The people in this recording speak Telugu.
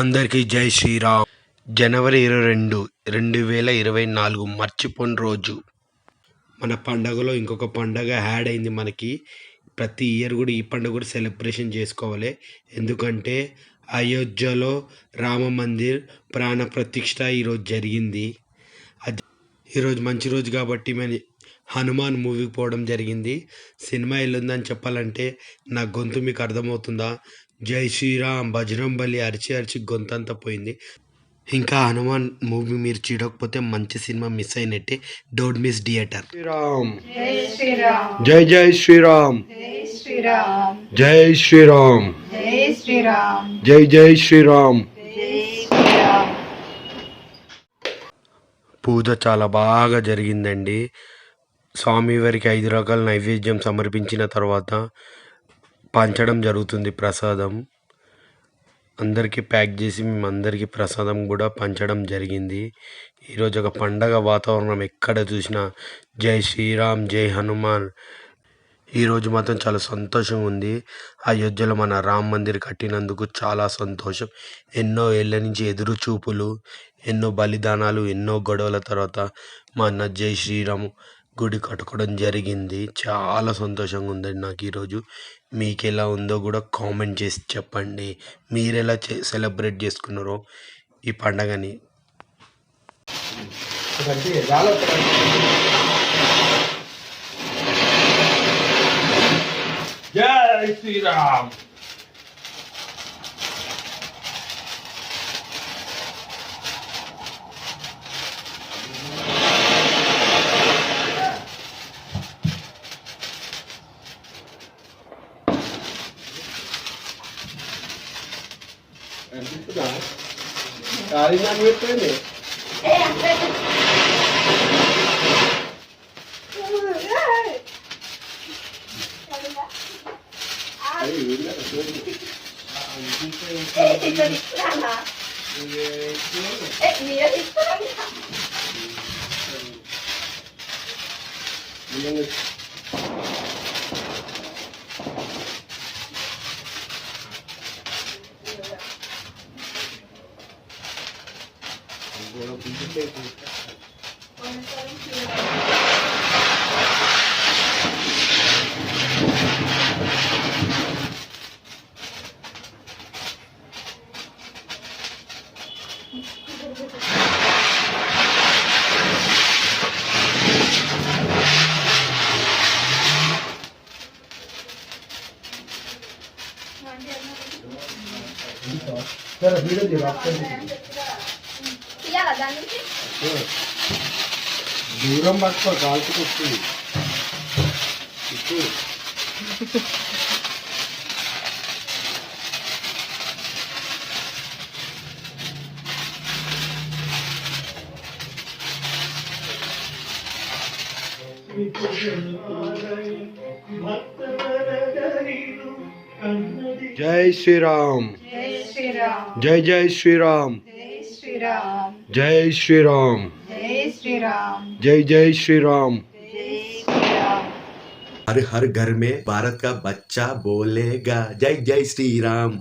అందరికీ జై శ్రీరామ్. జనవరి 22, 2024 మర్చిపోని రోజు. మన పండగలో ఇంకొక పండగ యాడ్ అయింది మనకి. ప్రతి ఇయర్ కూడా ఈ పండుగ కూడా సెలబ్రేషన్ చేసుకోవాలి. ఎందుకంటే అయోధ్యలో రామ మందిర్ ప్రాణ ప్రతిష్ఠ ఈరోజు జరిగింది. ఈరోజు మంచి రోజు కాబట్టి మన హనుమాన్ మూవీకి పోవడం జరిగింది. సినిమా వెళ్ళుందని చెప్పాలంటే నా గొంతు మీకు అర్థమవుతుందా? జై శ్రీరామ్ బజరంబలి అరిచి అరిచి గొంతంతా పోయింది. ఇంకా హనుమాన్ మూవీ మీరు చూడకపోతే మంచి సినిమా మిస్ అయినట్టే. Don't miss theatre. శ్రీరామ్ జై జై శ్రీరామ్ జై శ్రీరామ్ జై జై శ్రీరామ్. పూజ చాలా బాగా జరిగిందండి. స్వామివారికి 5 రకాల నైవేద్యం సమర్పించిన తర్వాత పంచడం జరుగుతుంది ప్రసాదం. అందరికీ ప్యాక్ చేసి మేము అందరికీ ప్రసాదం కూడా పంచడం జరిగింది. ఈరోజు ఒక పండగ వాతావరణం ఎక్కడ చూసినా జై శ్రీరామ్ జై హనుమాన్. ఈరోజు మాత్రం చాలా సంతోషంగా ఉంది. అయోధ్యలో మన రామ్ మందిర్ కట్టినందుకు చాలా సంతోషం. ఎన్నో ఏళ్ళ నుంచి ఎదురు చూపులు, ఎన్నో బలిదానాలు, ఎన్నో గొడవల తర్వాత మా అన్న జై శ్రీరామ్ గుడి కట్టుకోవడం జరిగింది. చాలా సంతోషంగా ఉందండి నాకు ఈరోజు. మీకు ఎలా ఉందో కూడా కామెంట్ చేసి చెప్పండి. మీరు ఎలా సెలబ్రేట్ చేసుకున్నారో ఈ పండగని. జై శ్రీరామ్. దూరం పట్టుకో కాల్చుకు వస్తుంది. జై శ్రీరామ్ జై జై శ్రీరామ్ జై శ్రీరామ్ जय जय श्री राम. हर हर घर में भारत का बच्चा बोलेगा जय जय श्री राम.